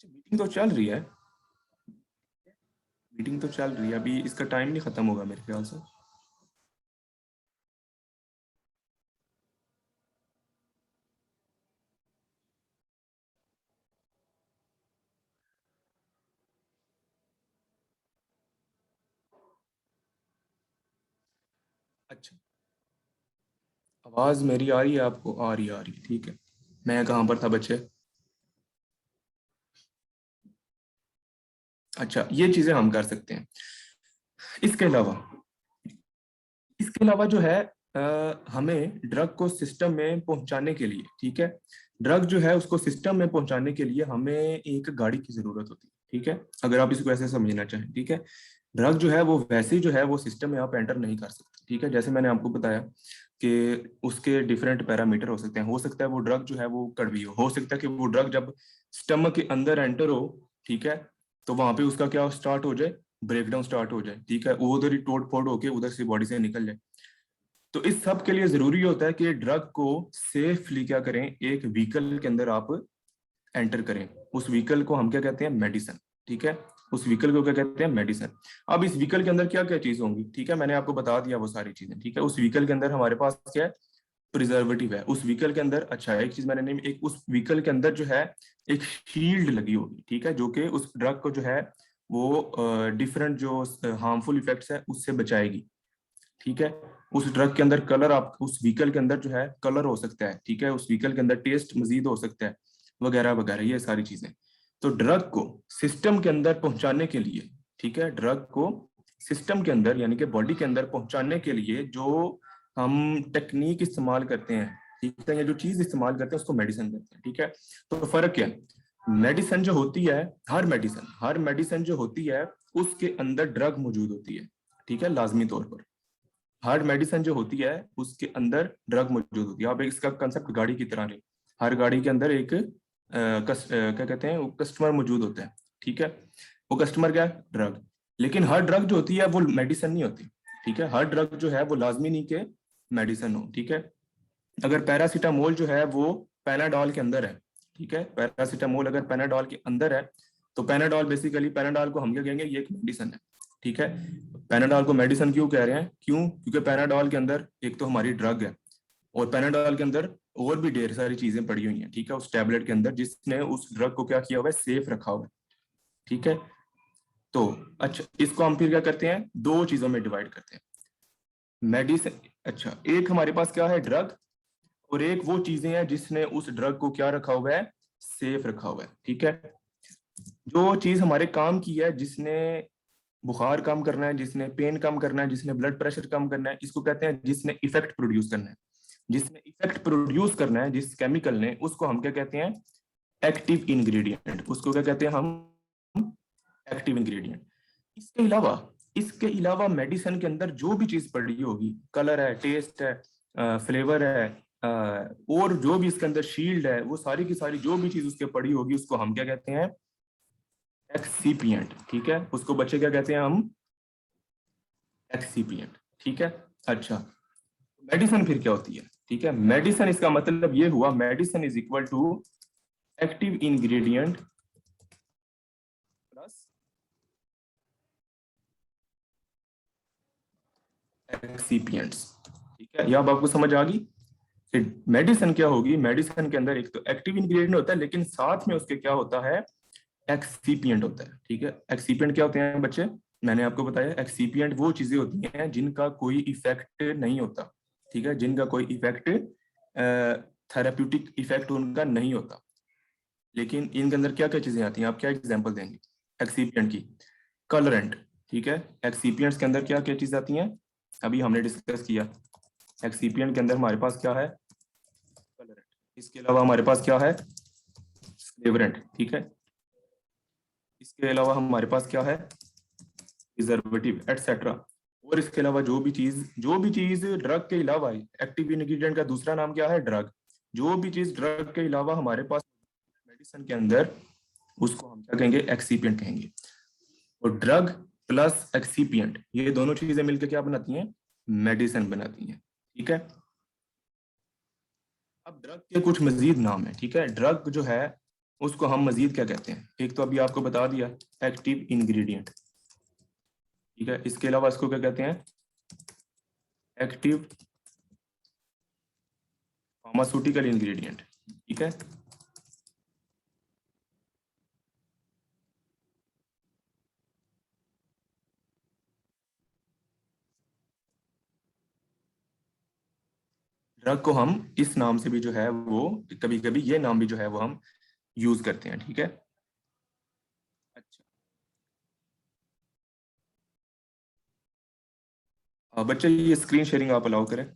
मीटिंग तो चल रही है, मीटिंग तो चल रही है, अभी इसका टाइम नहीं खत्म होगा मेरे ख्याल से। आवाज मेरी आ रही है आपको? आ रही है, आ रही है, ठीक है। मैं कहाँ पर था बच्चे? अच्छा, ये चीजें हम कर सकते हैं। इसके अलावा जो है हमें ड्रग को सिस्टम में पहुंचाने के लिए, ठीक है, ड्रग जो है उसको सिस्टम में पहुंचाने के लिए हमें एक गाड़ी की जरूरत होती है, ठीक है, अगर आप इसको ऐसे समझना चाहें, ठीक है। ड्रग जो है वो वैसे ही जो है वो सिस्टम में आप एंटर नहीं कर सकते, ठीक है। जैसे मैंने आपको बताया कि उसके डिफरेंट पैरामीटर हो सकते हैं। हो सकता है वो ड्रग जो है वो कड़वी हो सकता है कि वो ड्रग जब स्टमक के अंदर एंटर हो, ठीक है, तो वहां पे उसका क्या स्टार्ट हो जाए, ब्रेकडाउन स्टार्ट हो जाए, ठीक है, वो उधर ही टोट फोड़ होके उधर से बॉडी से निकल जाए। तो इस सब के लिए जरूरी होता है कि ड्रग को सेफली क्या करें, एक व्हीकल के अंदर आप एंटर करें। उस व्हीकल को हम क्या कहते हैं, मेडिसिन, ठीक है। उस व्हीकल को क्या कहते हैं, मेडिसिन। अब इस व्हीकल के अंदर क्या क्या चीज होंगी, ठीक है, मैंने आपको बता दिया वो सारी चीजें, ठीक है। उस व्हीकल के अंदर हमारे पास क्या है, प्रिजर्वेटिव है उस व्हीकल के अंदर। अच्छा, एक चीज मैंने नहीं, एक उस व्हीकल के अंदर जो है एक शील्ड लगी होगी, ठीक है, जो कि उस ड्रग को जो है वो डिफरेंट जो हार्मफुल इफेक्ट्स है उससे बचाएगी, ठीक है। उस ड्रग के अंदर कलर, आप उस व्हीकल के अंदर जो है कलर हो सकता है, ठीक है, उस व्हीकल के अंदर टेस्ट मजीद हो सकता है, वगैरह वगैरह, ये सारी चीजें। तो ड्रग को सिस्टम के अंदर पहुंचाने के लिए, ठीक है, ड्रग को सिस्टम के अंदर यानी कि बॉडी के अंदर पहुंचाने के लिए जो हम टेक्निक इस्तेमाल करते हैं, ठीक है, या जो चीज इस्तेमाल करते हैं उसको मेडिसिन कहते हैं, ठीक है। तो फर्क क्या है, मेडिसिन जो होती है, हर मेडिसिन जो होती है उसके अंदर ड्रग मौजूद होती है, ठीक है, लाजमी तौर पर। हर मेडिसिन जो होती है उसके अंदर ड्रग मौजूद होती है। आप इसका कंसेप्ट गाड़ी की तरह लें। हर गाड़ी के अंदर एक क्या कहते हैं, वो कस्टमर मौजूद होता है, ठीक है। वो कस्टमर क्या है, ड्रग। लेकिन हर ड्रग जो होती है वो मेडिसिन नहीं होती, ठीक है। हर ड्रग जो है वो लाजमी नहीं के मेडिसिन हो, ठीक है। अगर पैरासीटामोल जो है वो पैनाडॉल के अंदर है, ठीक है, पैरासीटामोल अगर पैनाडॉल के अंदर है तो पैनाडॉल बेसिकली, पैनाडॉल को हम क्या कहेंगे, ये एक मेडिसिन है, ठीक है। पैनाडॉल को मेडिसिन क्यों कह रहे हैं, क्यों, क्योंकि पैनाडॉल के अंदर एक तो हमारी ड्रग है और पैनाडॉल के अंदर और भी ढेर सारी चीजें पड़ी हुई हैं, ठीक है, उस टैबलेट के अंदर जिसने उस ड्रग को क्या किया हुआ है, सेफ रखा हुआ है, ठीक है। तो अच्छा, इसको हम फिर क्या करते हैं, दो चीजों में डिवाइड करते हैं, मेडिसिन। अच्छा, एक हमारे पास क्या है, ड्रग, और एक वो चीजें हैं जिसने उस ड्रग को क्या रखा हुआ है, सेफ रखा हुआ है, ठीक है। जो चीज हमारे काम की है, जिसने बुखार कम करना है, जिसने पेन कम करना है, जिसने ब्लड प्रेशर कम करना है, इसको कहते हैं जिसने इफेक्ट प्रोड्यूस करना है। जिसने इफेक्ट प्रोड्यूस करना है, जिस केमिकल ने, उसको हम क्या कहते हैं, एक्टिव इंग्रेडिएंट। उसको क्या कहते हैं हम, एक्टिव इंग्रेडिएंट। इसके अलावा मेडिसिन के अंदर जो भी चीज पड़ी होगी, कलर है, टेस्ट है, फ्लेवर है, और जो भी इसके अंदर शील्ड है, वो सारी की सारी जो भी चीज उसके पड़ी होगी उसको हम क्या कहते हैं, एक्सीपिएंट, ठीक है। उसको बच्चे क्या कहते हैं हम, एक्सीपिएंट, ठीक है। अच्छा, मेडिसिन फिर क्या होती है, ठीक है। मेडिसिन, इसका मतलब ये हुआ, medicine is equal to active ingredient plus excipients, ठीक है। यह अब आपको समझ आ गई। मेडिसिन क्या होगी, मेडिसिन के अंदर एक तो एक्टिव इंग्रेडिएंट होता है, लेकिन साथ में उसके क्या होता है, एक्सीपिएंट होता है, ठीक है। एक्सीपिएंट क्या होते हैं बच्चे, मैंने आपको बताया, एक्सीपिएंट वो चीजें होती हैं जिनका कोई इफेक्ट नहीं होता, ठीक है, जिनका कोई इफेक्ट, थेराप्यूटिक इफेक्ट उनका नहीं होता, लेकिन इनके अंदर क्या क्या चीजें आती हैं, आप क्या एग्जांपल देंगे एक्सीपिएंट की, कलरेंट, ठीक है। एक्सीपिएंट्स के अंदर क्या क्या चीज आती हैं, अभी हमने डिस्कस किया, एक्सीपिएंट के अंदर हमारे पास क्या है, कलरेंट। इसके अलावा हमारे पास क्या है, फ्लेवरेंट, ठीक है। इसके अलावा हमारे पास क्या है, प्रिजर्वेटिव एटसेट्रा। और इसके अलावा जो भी चीज ड्रग के अलावा, एक्टिव इंग्रेडिएंट का दूसरा नाम क्या है, ड्रग। जो भी चीज ड्रग के अलावा हमारे पास मेडिसिन के अंदर, उसको हम क्या कहेंगे, एक्सीपिएंट कहेंगे। और ड्रग प्लस एक्सीपिएंट, ये दोनों चीजें मिलकर क्या बनाती हैं, मेडिसिन बनाती हैं, ठीक है। अब ड्रग के कुछ मजीद नाम है, ठीक है। ड्रग जो है उसको हम मजीद क्या कहते हैं, एक तो अभी आपको बता दिया, एक्टिव इंग्रेडिएंट, ठीक है। इसके अलावा इसको क्या कहते हैं, एक्टिव फार्मास्यूटिकल इंग्रेडिएंट, ठीक है। ड्रग को हम इस नाम से भी जो है वो कभी कभी ये नाम भी जो है वो हम यूज करते हैं, ठीक है। अच्छा बच्चे ये स्क्रीन शेयरिंग आप अलाउ करें।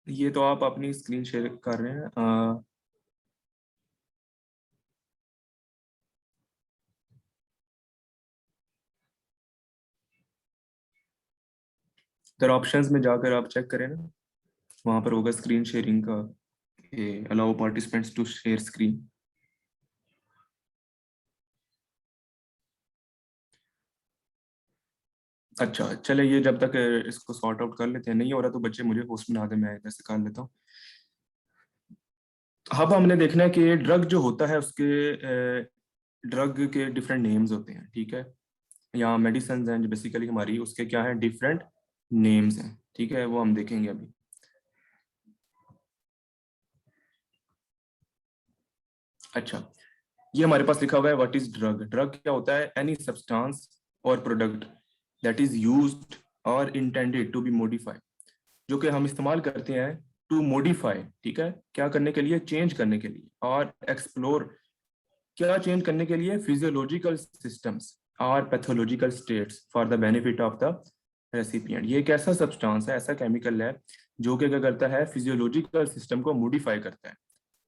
ये तो आप अपनी स्क्रीन शेयर कर रहे हैं। इधर ऑप्शंस में जाकर आप चेक करें ना, वहां पर होगा स्क्रीन शेयरिंग का, allow participants to share screen. अच्छा चले, ये जब तक इसको सॉर्ट आउट कर लेते हैं, नहीं हो रहा तो बच्चे मुझे होस्ट बना दे, मैं इधर से कर लेता हूँ। अब हमने देखना है कि ड्रग जो होता है उसके ड्रग के डिफरेंट नेम्स होते हैं, ठीक है। यहाँ मेडिसिन हैं जो बेसिकली हमारी, उसके क्या है, डिफरेंट नेम्स हैं, ठीक है, वो हम देखेंगे अभी। अच्छा, ये हमारे पास लिखा हुआ है व्हाट इज ड्रग। ड्रग क्या होता है, एनी सब्सटेंस और प्रोडक्ट दैट इज यूज्ड और इंटेंडेड टू बी मॉडिफाई, जो कि हम इस्तेमाल करते हैं टू मॉडिफाई, ठीक है, क्या करने के लिए, चेंज करने के लिए, और एक्सप्लोर, क्या चेंज करने के लिए, फिजियोलॉजिकल सिस्टम्स और pathological states for the benefit of the recipient. ये एक ऐसा सब्सटेंस है, ऐसा केमिकल है जो कि क्या करता है, फिजियोलॉजिकल सिस्टम को मॉडिफाई करता है,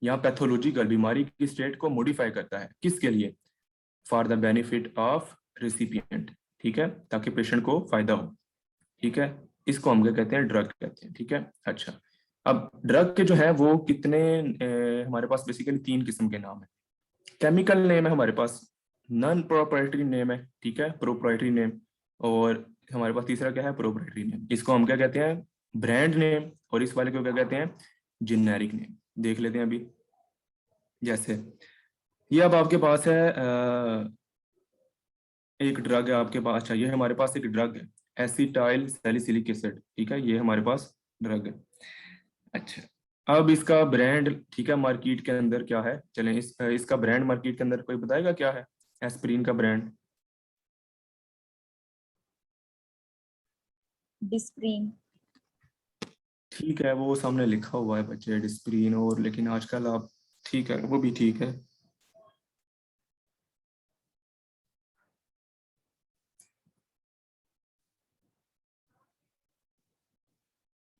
या पैथोलॉजिकल बीमारी की स्टेट को मॉडिफाई करता है, किसके लिए, for the benefit of recipient, ठीक है, ताकि पेशेंट को फायदा हो, ठीक है। इसको हम क्या कहते हैं, ड्रग कहते हैं, ठीक है। अच्छा, अब ड्रग के जो है वो कितने हमारे पास बेसिकली 3 किस्म के नाम है। केमिकल नेम है हमारे पास, नॉन प्रोप्राइटरी नेम है, ठीक है, प्रोप्राइटरी नेम, और हमारे पास तीसरा क्या है, प्रोप्राइटरी नेम। इसको हम क्या कहते हैं, ब्रांड नेम, और इस वाले को क्या कहते हैं, जेनेरिक नेम। देख लेते हैं अभी। जैसे ये अब आपके पास है एक ड्रग है आपके पास, चाहिए हमारे पास एक ड्रग है, एसिटाइल सैलिसिलिक एसिड, ठीक है, ये हमारे पास ड्रग है। अच्छा, अब इसका ब्रांड, ठीक है, मार्केट के अंदर क्या है, चलें इसका ब्रांड मार्केट के अंदर कोई बताएगा क्या है, एस्पिरिन का ब्रांड। डिस्प्रिन। ठीक है, वो सामने लिखा हुआ है बच्चे, डिस्प्रिन, और लेकिन आजकल आप, ठीक है, वो भी ठीक है।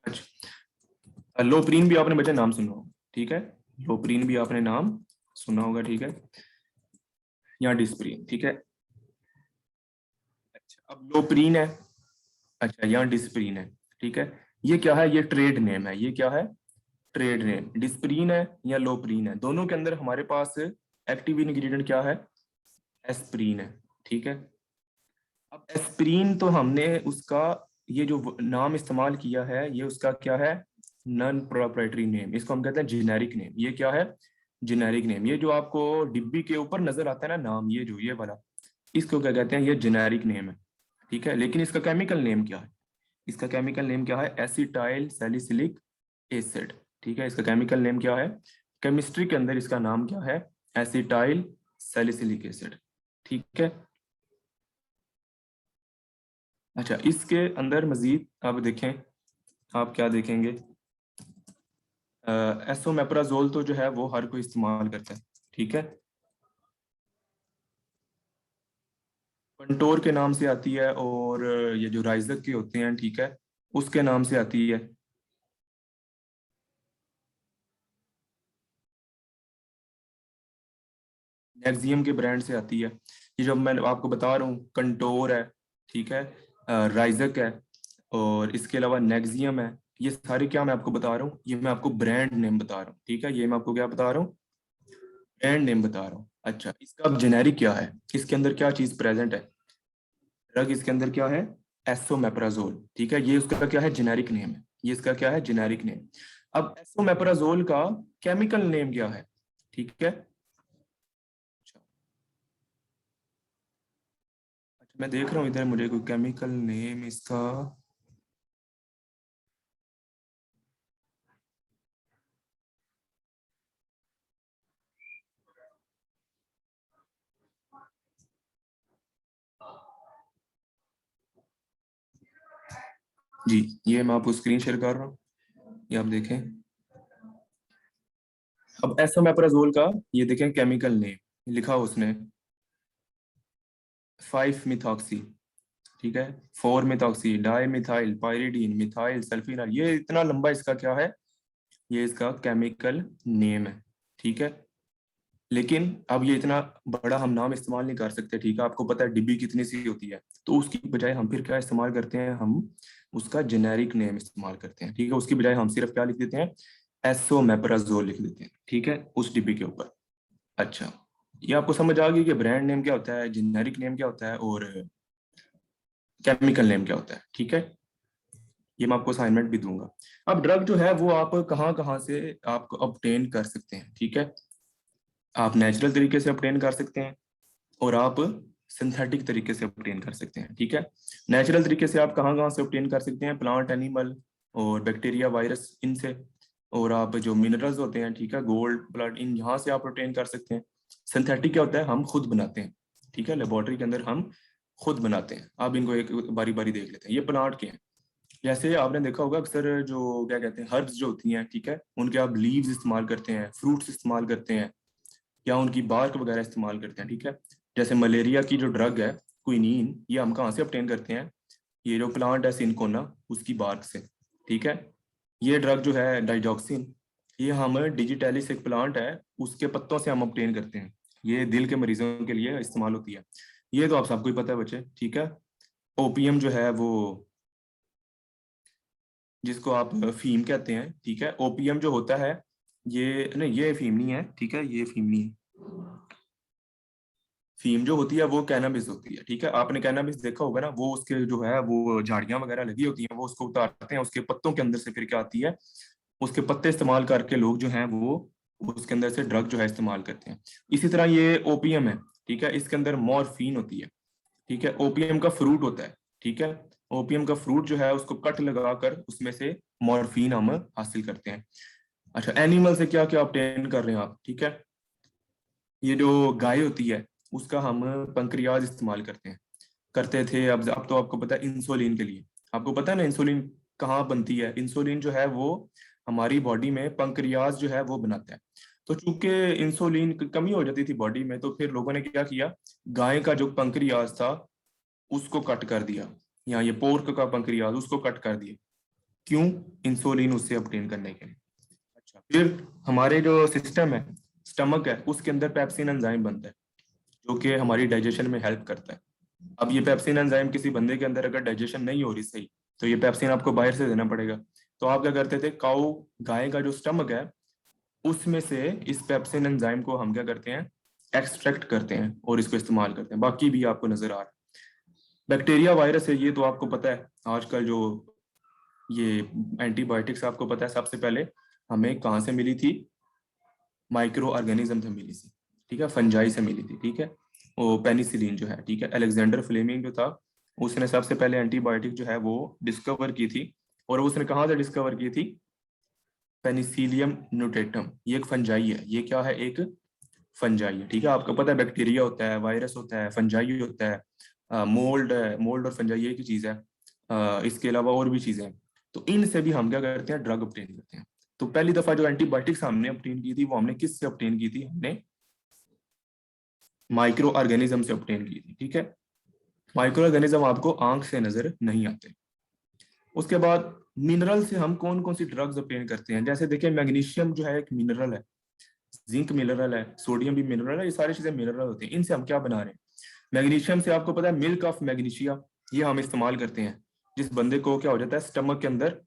अच्छा, लोप्रीन भी आपने बच्चे नाम सुना होगा, ठीक है, लोप्रीन भी आपने नाम सुना होगा, ठीक है, या डिस्प्रिन, ठीक है। अच्छा, अब लोप्रीन है, अच्छा, यहाँ डिस्प्रिन है, ठीक है, ये क्या है, ये ट्रेड नेम है, ये क्या है, ट्रेड नेम। डिस्प्रिन है या लोप्रीन है, दोनों के अंदर हमारे पास एक्टिव इंग्रेडिएंट क्या है, एस्प्रीन है, ठीक है। अब एस्प्रीन तो हमने उसका ये जो नाम इस्तेमाल किया है, ये उसका क्या है, नॉन प्रोप्राइटरी नेम, इसको हम कहते हैं जेनेरिक नेम। ये क्या है, जेनेरिक नेम। ये जो आपको डिब्बी के ऊपर नजर आता है ना नाम, ये जो ये वाला, इसको क्या कहते हैं, ये जेनेरिक नेम है, ठीक है। लेकिन इसका केमिकल नेम क्या है, इसका केमिकल नेम क्या है, एसिटाइल सैलिसिलिक एसिड, ठीक है, इसका केमिकल नेम क्या है, केमिस्ट्री के अंदर इसका नाम क्या है, एसिटाइल सैलिसिलिक एसिड, ठीक है। अच्छा, इसके अंदर मजीद आप देखें, आप क्या देखेंगे, एसोमेप्राजोल तो जो है वो हर कोई इस्तेमाल करता है, ठीक है, कंटोर के नाम से आती है, और ये जो राइजक के होते हैं, ठीक है, उसके नाम से आती है। नेक्सियम के ब्रांड से आती है। ये जो मैं आपको बता रहा हूँ, कंटोर है, ठीक है, राइजक है, और इसके अलावा नेक्सियम है, ये सारे क्या मैं आपको बता रहा हूँ, ये मैं आपको ब्रांड नेम बता रहा हूँ, ठीक है, ये मैं आपको क्या बता रहा हूँ, ब्रांड नेम बता रहा हूँ। अच्छा, इसका अब जेनेरिक क्या है, इसके अंदर क्या चीज प्रेजेंट है? ड्रग इसके अंदर क्या है? एसोमेप्राजोल। ठीक है, ये उसका क्या है? जेनेरिक नेम है। ये इसका क्या है? Generic name. अब एसोमेप्राजोल का केमिकल नेम क्या है? ठीक है, अच्छा, मैं देख रहा हूँ इधर मुझे कोई केमिकल नेम इसका। जी, ये मैं आपको स्क्रीन शेयर कर रहा हूँ, ये आप देखें। अब एसोमेप्राजोल का ये देखें केमिकल नेम लिखा उसने 5-मिथॉक्सी। ठीक है, 4-मिथॉक्सी डाई मिथाइल पायरिडीन मिथाइल सल्फिनल, ये इतना लंबा इसका क्या है? ये इसका केमिकल नेम है। ठीक है, लेकिन अब ये इतना बड़ा हम नाम इस्तेमाल नहीं कर सकते। ठीक है, आपको पता है डिब्बी कितनी सी होती है, तो उसकी बजाय हम फिर क्या इस्तेमाल करते हैं? हम उसका जेनेरिक नेम इस्तेमाल करते हैं। ठीक है, उसकी बजाय हम सिर्फ क्या लिख देते हैं? एसोमेप्राजोल लिख देते हैं। ठीक है, उस डिब्बी के ऊपर। अच्छा, ये आपको समझ आ गई कि ब्रांड नेम क्या होता है, जेनेरिक नेम क्या होता है और केमिकल नेम क्या होता है। ठीक है, ये मैं आपको असाइनमेंट भी दूंगा। अब ड्रग जो है वो आप कहाँ कहाँ से आप ऑब्टेन कर सकते हैं? ठीक है, आप नेचुरल तरीके से ऑब्टेन कर सकते हैं और आप सिंथेटिक तरीके से ऑब्टेन कर सकते हैं। ठीक है, नेचुरल तरीके से आप कहाँ कहाँ से ऑब्टेन कर सकते हैं? प्लांट, एनिमल और बैक्टीरिया, वायरस, इनसे। और आप जो मिनरल्स होते हैं, ठीक है, गोल्ड, ब्लड, इन यहाँ से आप ऑब्टेन कर सकते हैं। सिंथेटिक क्या होता है? हम खुद बनाते हैं। ठीक है, लेबोरेटरी के अंदर हम खुद बनाते हैं। आप इनको एक बारी बारी देख लेते हैं। ये प्लांट के हैं, जैसे आपने देखा होगा अक्सर जो क्या कहते हैं हर्ब्स जो होती हैं, ठीक है, उनके आप लीव्स इस्तेमाल करते हैं, फ्रूट्स इस्तेमाल करते हैं, या उनकी बार्क वगैरह इस्तेमाल करते हैं। ठीक है, जैसे मलेरिया की जो ड्रग है क्विनीन, ये हम कहाँ से ऑब्टेन करते हैं? ये जो प्लांट है सिनकोना, उसकी बार्क से। ठीक है, ये ड्रग जो है डाइजॉक्सिन, ये हम डिजिटैलिस एक प्लांट है, उसके पत्तों से हम ऑब्टेन करते हैं। ये दिल के मरीजों के लिए इस्तेमाल होती है। ये तो आप सबको ही पता है बच्चे। ठीक है, ओपीएम जो है वो, जिसको आप फीम कहते हैं, ठीक है, ओपीएम जो होता है, ये नहीं, ये फीम नहीं है। ठीक है, ये फीम नहीं है। फीम जो होती है वो कैनाबिस होती है। ठीक है, आपने कैनाबिस देखा होगा ना, वो उसके जो है वो झाड़ियां वगैरह लगी होती हैं, वो उसको उतारते हैं, उसके पत्तों के अंदर से फिर क्या आती है? उसके पत्ते इस्तेमाल करके लोग जो हैं वो उसके अंदर से ड्रग जो है इस्तेमाल करते हैं। इसी तरह ये ओपीएम है। ठीक है, इसके अंदर मॉर्फिन होती है। ठीक है, ओपीएम का फ्रूट होता है। ठीक है, ओपीएम का फ्रूट जो है उसको कट लगाकर उसमें से मॉर्फिन हम हासिल करते हैं। अच्छा, एनिमल से क्या क्या ऑब्टेन कर रहे हैं आप? ठीक है, ये जो गाय होती है उसका हम पंक्रियाज इस्तेमाल करते हैं, करते थे। अब तो आपको पता है इंसुलिन के लिए, आपको पता है ना इंसुलिन कहाँ बनती है? इंसुलिन जो है वो हमारी बॉडी में पंक्रियाज जो है वो बनाता है। तो चूंकि इंसुलिन की कमी हो जाती थी बॉडी में, तो फिर लोगों ने क्या किया? गाय का जो पंक्रियाज था उसको कट कर दिया, या ये पोर्क का पंक्रियाज उसको कट कर दिया। क्यों? इंसुलिन उससे ऑब्टेन करने के लिए। अच्छा, फिर हमारे जो सिस्टम है, स्टमक है, उसके अंदर पेप्सिन एंजाइम बनता है, जो कि हमारी डाइजेशन में हेल्प करता है। अब ये पेप्सिन एंजाइम किसी बंदे के अंदर अगर डाइजेशन नहीं हो रही सही, तो ये पेप्सिन आपको बाहर से देना पड़ेगा। तो आप क्या करते थे? काऊ, गाय का जो स्टमक है उसमें से इस पेप्सिन एंजाइम को हम क्या करते हैं? एक्सट्रैक्ट करते हैं और इसको इस्तेमाल करते हैं। बाकी भी आपको नजर आ रहा है। बैक्टीरिया, वायरस है, ये तो आपको पता है आजकल जो ये एंटीबायोटिक्स, आपको पता है सबसे पहले हमें कहाँ से मिली थी? माइक्रो ऑर्गेनिज्म से मिली थी। ठीक है, फंजाई से मिली थी। ठीक है, वो पेनिसिलिन जो है, ठीक है, अलेक्जेंडर फ्लेमिंग जो था उसने सबसे पहले एंटीबायोटिक जो है वो डिस्कवर की थी। और उसने कहाँ से डिस्कवर की थी? पेनिसिलियम न्यूटेटम, ये एक फंजाई है। ये क्या है? एक फंजाई है। ठीक है, आपको पता है बैक्टीरिया होता है, वायरस होता है, फंजाई होता है, मोल्ड है। मोल्ड और फंजाई एक ही चीज है। इसके अलावा और भी चीजें हैं। तो इनसे भी हम क्या करते हैं? ड्रग ऑब्टेन करते हैं। तो पहली दफा जो एंटीबायोटिक्स हमने ऑब्टेन की थी वो हमने किससे ऑब्टेन की थी? हमने माइक्रो ऑर्गेनिज्म से ऑब्टेन की थी। ठीक है, माइक्रो ऑर्गेनिज्म आपको आंख से नजर नहीं आते। उसके बाद मिनरल से हम कौन कौन सी ड्रग्स ऑब्टेन करते हैं? जैसे देखिए, मैग्नीशियम जो है एक मिनरल है, जिंक मिनरल है, सोडियम भी मिनरल है, ये सारी चीजें मिनरल होती हैं। इनसे हम क्या बना रहे हैं? मैग्नीशियम से आपको पता है मिल्क ऑफ मैग्नीशिया, ये हम इस्तेमाल करते हैं जिस बंदे को क्या हो जाता है? स्टमक के अंदर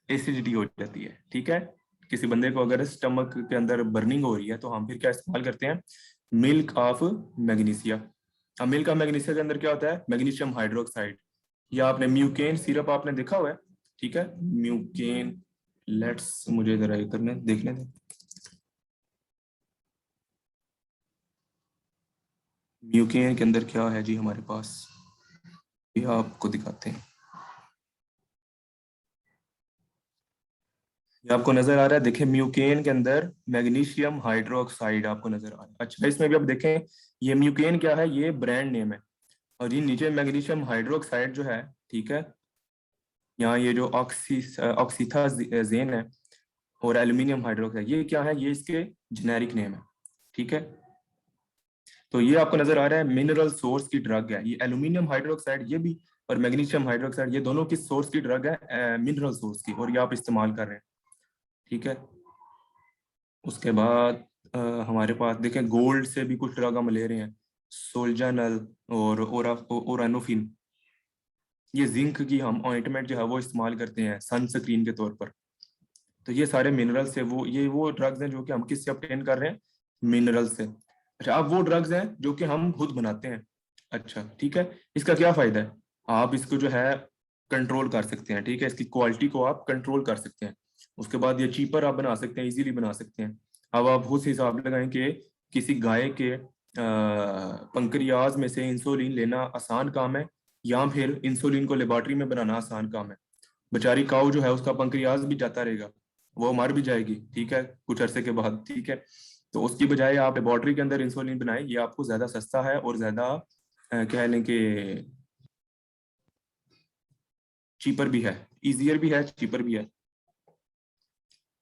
एसिडिटी हो जाती है। ठीक है, किसी बंदे को अगर स्टमक के अंदर बर्निंग हो रही है तो हम फिर क्या इस्तेमाल करते हैं, मिल्क ऑफ मैग्नीशिया। अब मिल्क ऑफ मैग्नीशिया के अंदर क्या होता है, मैग्नीशियम हाइड्रोक्साइड, या आपने म्यूकेन सिरप आपने देखा हुआ है, ठीक है, म्यूकेन, लेट्स मुझे जरा करने देखने दें, म्यूकेन के अंदर क्या है जी हमारे पास, ये आपको दिखाते हैं। ये आपको नजर आ रहा है, देखें म्यूकेन के अंदर मैग्नीशियम हाइड्रोक्साइड आपको नजर आ रहा है। अच्छा, इसमें भी आप देखें ये म्यूकेन क्या है, ये ब्रांड नेम है, और ये नीचे मैग्नीशियम हाइड्रोक्साइड जो है, ठीक है, यहाँ ये जो ऑक्सीथाजेन है और एल्यूमिनियम हाइड्रोक्साइड, ये क्या है, ये इसके जेनेरिक नेम है, ठीक है। तो ये आपको नजर आ रहा है मिनरल सोर्स की ड्रग है, ये एल्यूमिनियम हाइड्रोक्साइड ये भी और मैग्नीशियम हाइड्रोक्साइड, ये दोनों किस सोर्स की ड्रग है, मिनरल सोर्स की, और ये आप इस्तेमाल कर रहे हैं, ठीक है। उसके बाद हमारे पास देखें गोल्ड से भी कुछ ड्रग हम ले रहे हैं, सोल्जानल और ओरानोफिन, ये जिंक की हम ऑइंटमेंट जो है वो इस्तेमाल करते हैं सनस्क्रीन के तौर पर। तो ये सारे मिनरल से वो ड्रग्स हैं जो कि हम किससे ऑब्टेन कर रहे हैं, मिनरल से। अच्छा, अब वो ड्रग्स हैं जो कि हम खुद बनाते हैं। अच्छा, ठीक है, इसका क्या फायदा है, आप इसको जो है कंट्रोल कर सकते हैं, ठीक है, इसकी क्वालिटी को आप कंट्रोल कर सकते हैं। उसके बाद ये चीपर आप बना सकते हैं, इजीली बना सकते हैं। अब आप उस हिसाब लगाएं कि किसी गाय के पंक्रियाज में से इंसुलिन लेना आसान काम है या फिर इंसुलिन को लेबोरेटरी में बनाना आसान काम है। बेचारी काऊ जो है उसका पंक्रियाज भी जाता रहेगा, वो मर भी जाएगी, ठीक है, कुछ अरसे के बाद, ठीक है। तो उसकी बजाय आप लेबोरेटरी के अंदर इंसुलिन बनाएं, ये आपको ज्यादा सस्ता है और ज्यादा कह लें कि चीपर भी है, इजियर भी है, चीपर भी है।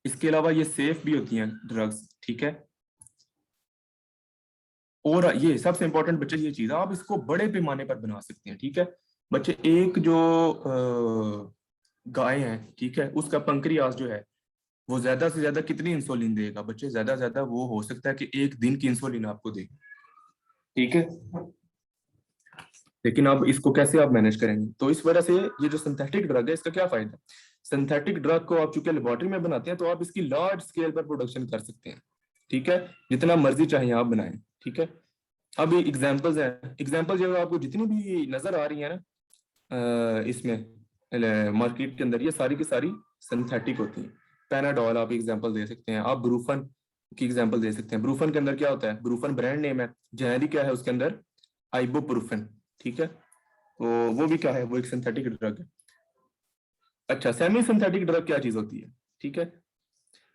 इसके अलावा ये सेफ भी होती हैं ड्रग्स, ठीक है। और ये सबसे इंपॉर्टेंट बच्चे ये चीज, आप इसको बड़े पैमाने पर बना सकते हैं, ठीक है। बच्चे एक जो गाय है, ठीक है, उसका पंक्रियाज जो है वो ज्यादा से ज्यादा कितनी इंसुलिन देगा बच्चे, ज्यादा से ज्यादा वो हो सकता है कि एक दिन की इंसुलिन आपको दे, ठीक है। लेकिन अब इसको कैसे आप मैनेज करेंगे, तो इस वजह से ये जो सिंथेटिक ड्रग है इसका क्या फायदा, सिंथेटिक ड्रग को आप चूंकि लेबोरेटरी में बनाते हैं तो आप इसकी लार्ज स्केल पर प्रोडक्शन कर सकते हैं, ठीक है, जितना मर्जी चाहिए आप बनाएं, ठीक है। अब ये एग्जांपल्स हैं, एग्जांपल जो आपको जितनी भी नजर आ रही है ना इसमें मार्केट के अंदर, ये सारी की सारी सिंथेटिक होती हैं। पैनाडोल आप एग्जांपल दे सकते हैं, आप ब्रूफन की एग्जांपल दे सकते हैं। ब्रूफन के अंदर क्या होता है, ब्रूफन ब्रांड नेम है, जेनेरिक क्या है उसके अंदर, आइबुप्रोफेन, ठीक है। तो वो भी क्या है, वो एक सिंथेटिक ड्रग है। अच्छा, सेमी सिंथेटिक ड्रग क्या चीज होती है, ठीक है।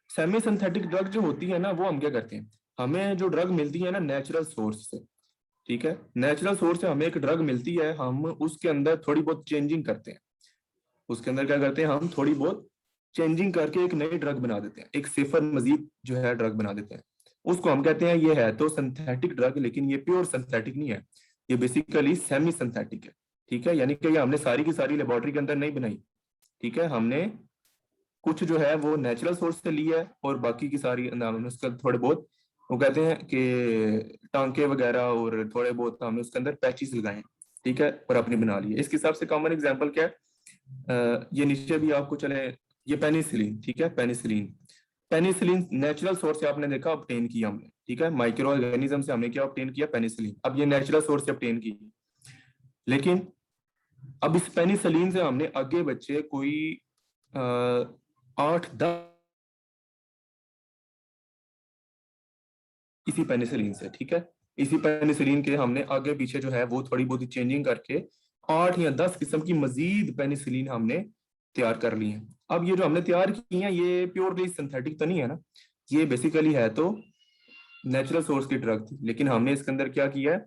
सेमी सिंथेटिक ड्रग जो होती है ना, वो हम क्या करते हैं, हमें जो ड्रग मिलती है ना नेचुरल सोर्स से, ठीक है, नेचुरल सोर्स से हमें एक ड्रग मिलती है, हम उसके अंदर थोड़ी बहुत चेंजिंग करते हैं, उसके अंदर क्या करते हैं, हम थोड़ी बहुत चेंजिंग करके एक नई ड्रग बना देते हैं, एक सेफर मजीद जो है ड्रग बना देते हैं, उसको हम कहते हैं ये है तो सिंथेटिक ड्रग, लेकिन ये प्योर सिंथेटिक नहीं है, ये बेसिकली सेमी सिंथेटिक है, ठीक है। यानी कि ये हमने सारी की सारी लेबोरेटरी के अंदर नहीं बनाई, ठीक है, हमने कुछ जो है वो नेचुरल सोर्स से ली है और बाकी की सारी हमने उसका थोड़े बहुत वो कहते हैं कि टांके वगैरह और थोड़े बहुत हमने उसके अंदर पैचेस लगाए हैं, ठीक है, और अपनी बना ली है। इसके हिसाब से कॉमन एग्जांपल क्या है, ये नीचे भी आपको चले, ये पेनिसिलिन, ठीक है, पेनिसिलिन, पेनिसिलिन नेचुरल सोर्स से आपने देखा ऑब्टेन किया हमने, ठीक है, माइक्रो ऑर्गेनिज्म से हमने क्या ऑब्टेन किया, पेनिसिलिन। अब ये नेचुरल सोर्स से ऑब्टेन की, लेकिन अब इस पेनिसिलिन से हमने आगे बच्चे कोई 8-10 इसी पेनिसिलिन से, ठीक है, इसी पेनिसिलिन के हमने आगे पीछे जो है वो थोड़ी बहुत चेंजिंग करके 8 या 10 किस्म की मजीद पेनिसिलिन हमने तैयार कर ली है। अब ये जो हमने तैयार की है ये प्योरली सिंथेटिक तो नहीं है ना, ये बेसिकली है तो नेचुरल सोर्स की ड्रग थी, लेकिन हमने इसके अंदर क्या किया है,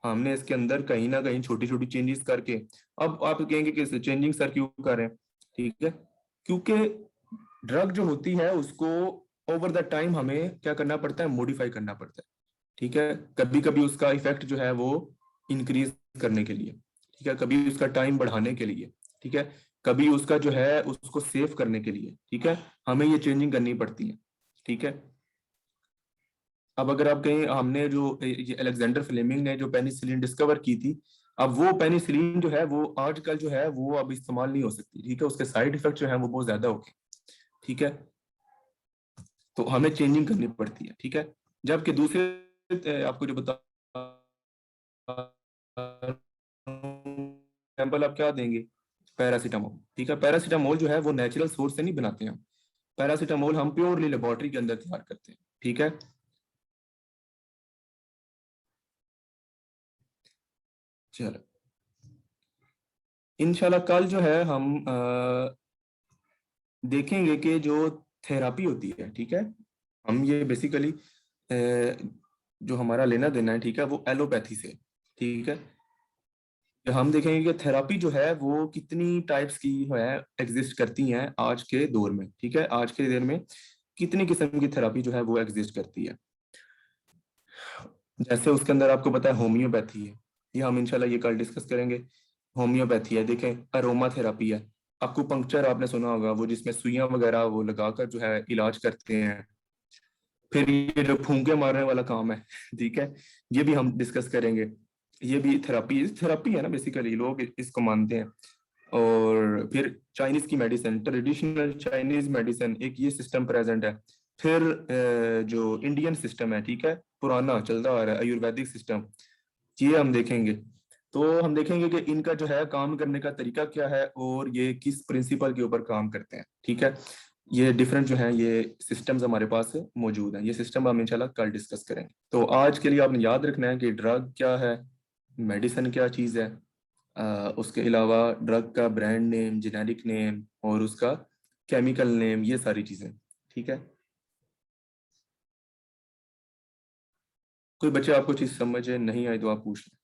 हमने इसके अंदर कहीं ना कहीं छोटी छोटी चेंजेस करके, अब आप कहेंगे कि चेंजिंग सर क्यों कर रहे हैं, ठीक है, क्योंकि ड्रग जो होती है उसको ओवर द टाइम हमें क्या करना पड़ता है, मॉडिफाई करना पड़ता है, ठीक है। कभी कभी उसका इफेक्ट जो है वो इंक्रीज करने के लिए, ठीक है, कभी उसका टाइम बढ़ाने के लिए, ठीक है, कभी उसका जो है उसको सेव करने के लिए, ठीक है, हमें ये चेंजिंग करनी पड़ती है, ठीक है। अब अगर आप कहें हमने जो ये अलेक्जेंडर फ्लेमिंग ने जो पेनिसिलिन डिस्कवर की थी, अब वो पेनिसिलिन जो है वो आजकल जो है वो अब इस्तेमाल नहीं हो सकती, ठीक है, उसके साइड इफेक्ट जो है वो बहुत ज्यादा हो गए, ठीक है। तो हमें चेंजिंग करनी पड़ती है, ठीक है। जबकि दूसरे आपको जो बता एग्जाम्पल आप क्या देंगे, पैरासीटामोल, ठीक है। पैरासीटामोल जो है वो नेचुरल सोर्स से नहीं बनाते हैं, पैरासीटामोल हम प्योरली लेबोरेटरी के अंदर तैयार करते हैं, ठीक है। चलो इंशाल्लाह कल जो है हम देखेंगे कि जो थेरापी होती है, ठीक है, हम ये बेसिकली जो हमारा लेना देना है, ठीक है, वो एलोपैथी से, ठीक है। तो हम देखेंगे कि थेरापी जो है वो कितनी टाइप्स की है एग्जिस्ट करती हैं आज के दौर में, ठीक है। आज के दौर में कितनी किस्म की थेरापी जो है वो एग्जिस्ट करती है। जैसे उसके अंदर आपको पता है होम्योपैथी है, ये हम इंशाल्लाह ये कल डिस्कस करेंगे। होम्योपैथी है, देखें अरोमा थेरापी है, आपको पंक्चर आपने सुना होगा, वो जिसमें सुइयां वगैरह वो लगाकर जो है इलाज करते हैं। फिर ये जो फूंके मारने वाला काम है, ठीक है, ये भी हम डिस्कस करेंगे। ये भी थेरापी है ना, बेसिकली लोग इसको मानते हैं। और फिर चाइनीज की मेडिसिन, ट्रेडिशनल चाइनीज मेडिसिन, एक ये सिस्टम प्रेजेंट है। फिर जो इंडियन सिस्टम है, ठीक है, पुराना चलता आ रहा है आयुर्वेदिक सिस्टम, ये हम देखेंगे। तो हम देखेंगे कि इनका जो है काम करने का तरीका क्या है और ये किस प्रिंसिपल के ऊपर काम करते हैं, ठीक है। ये डिफरेंट जो है ये सिस्टम्स हमारे पास मौजूद हैं, ये सिस्टम हम इंशाल्लाह कल डिस्कस करेंगे। तो आज के लिए आपने याद रखना है कि ड्रग क्या है, मेडिसिन क्या चीज़ है, उसके अलावा ड्रग का ब्रांड नेम, जेनेरिक नेम और उसका केमिकल नेम, ये सारी चीज़ें, ठीक है। कोई बच्चे आपको चीज़ समझ नहीं आई तो आप पूछ लें।